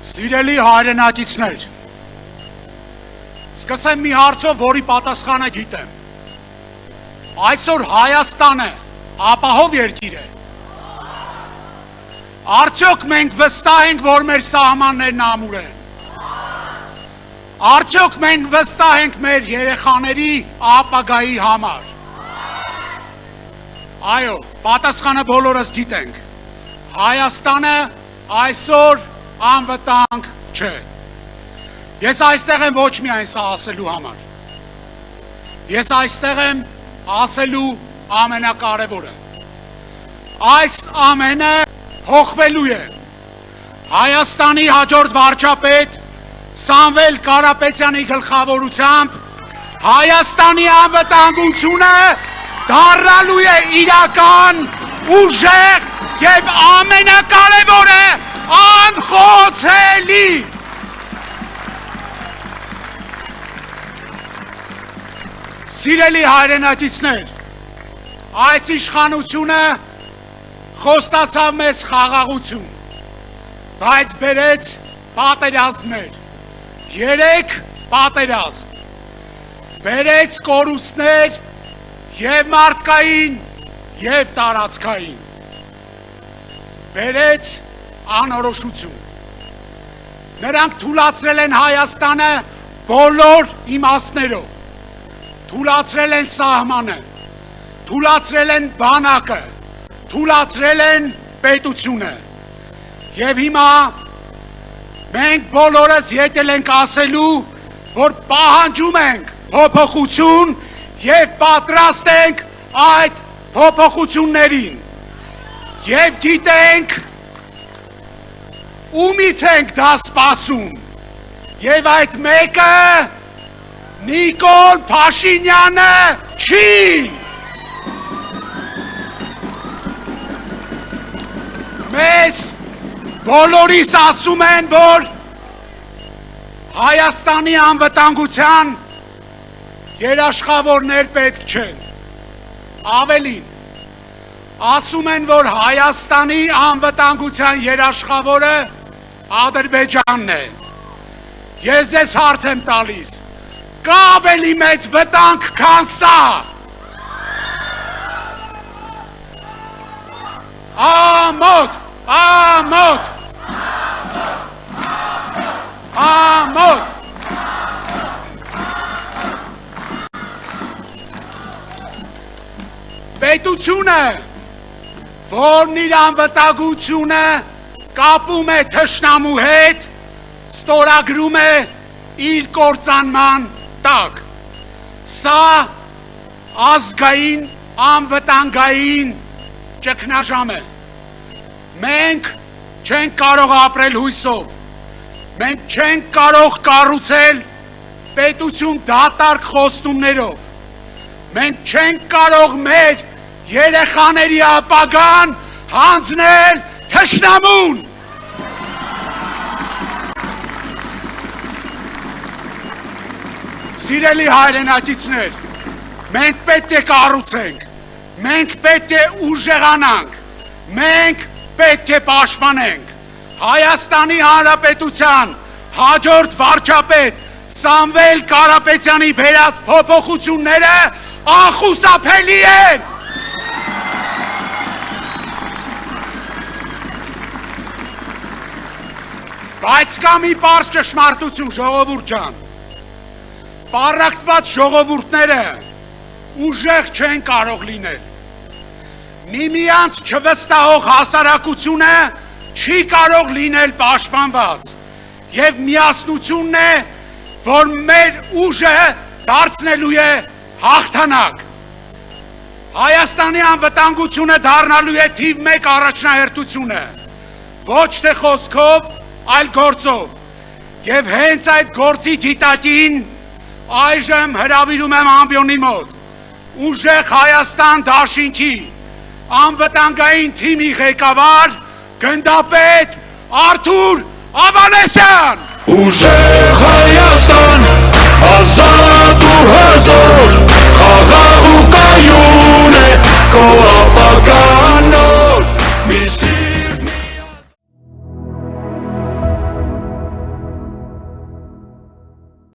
Սիրելի հայրենակիցներ, սկսեմ մի հարցով, որի պատասխանը գիտեմ։ Այսօր Հայաստանը ապահով երկիր է։ Արդյոք մենք վստահ ենք, որ մեր սահմաններն ամուր են։ Արդյոք մենք վստահ ենք մեր երեխաների ապագայի համար։ Այո, պատասխանը բոլորս գիտենք։ Հայաստանը այսօր անվտանգ չէ։ Ես այստեղ եմ ոչ միայն սա ասելու համար։ Ես այստեղ եմ ասելու ամենակարևորը։ Այս ամենը փոխվելու է։ Հայաստանի հաջորդ վարչապետ Սամվել Կարապետյանի գլխավորությամբ Հայաստանի անվտանգությունը դառնալու է իրական, ուժեղ եւ ամենակարևորը անխոցելի։ Սիրելի հայրենակիցներ, այս իշխանությունը խոստացավ մեզ խաղաղություն, բայց բերեց պատերազմներ, 3 պատերազմ, բերեց կորուստներ եւ մարդկային եւ տարածքային, բերեց անորոշություն։ Նրանք թուլացրել են Հայաստանը բոլոր իմաստներով, թուլացրել են սահմանը, թուլացրել են բանակը, թուլացրել են պետությունը։ Եվ հիմա մենք բոլորս եկել ենք ասելու, որ պահանջում ենք փոփոխություն եւ պատրաստ ենք այդ փոփոխություններին։ Եվ գիտենք ումից ենք դա սպասում։ Եվ այդ մեկը Նիկոլ Փաշինյանը չի։ Մեզ բոլորիս ասում են, որ Հայաստանի անվտանգության երաշխավորներ պետք չեն։ Ավելին, ասում են, որ Հայաստանի անվտանգության երաշխավորը Ադրբեջանն է։ Ես ձեզ հարց եմ տալիս, կա ավելի մեծ վտանգ, քան սա։ Ամոթ, ամոթ, ամոթ։ Պետությունը, որն իր անվտանգությունը կապում է թշնամու հետ, ստորագրում է իր կործանման տակ։ Սա ազգային անվտանգային ճգնաժամ է։ Մենք չենք կարող ապրել հույսով, մենք չենք կարող կառուցել պետություն դատարկ խոստումներով, մենք չենք կարող մեր երեխաների ապագան հանձնել թշնամուն։ Սիրելի հայրենակիցներ, մենք պետք է կառուցենք, մենք պետք է ուժեղանանք, մենք պետք է պաշտպանենք Հայաստանի Հանրապետության հաջորդ վարչապետ Սամվել Կարապետյանի բերած փոփոխությունները անխուսափելի են։ Բայց կա մի պարզ ճշմարտություն, ժողովուրդ ջան։ Պառակտված ժողովուրդները ուժեղ չեն կարող լինել։ Միմյանց չվստահող հասարակությունը չի կարող լինել պաշտպանված։ Եվ միասնությունն է, որ մեր ուժը դարձնելու է հաղթանակ։ Հայաստանի անվտանգությունը դառնալու է թիվ 1 առաջնահերթությունը։ Ոչ թե խոսքով, այլ գործով։ Եվ հենց այդ գործի դիտակին այժմ հրավիրում եմ ամբիոնի մոտ ուժեղ Հայաստան դաշինքի անվտանգային թիմի ղեկավար գնդապետ Արթուր Ավանեսյան։ Ուժեղ Հայաստան, ազատ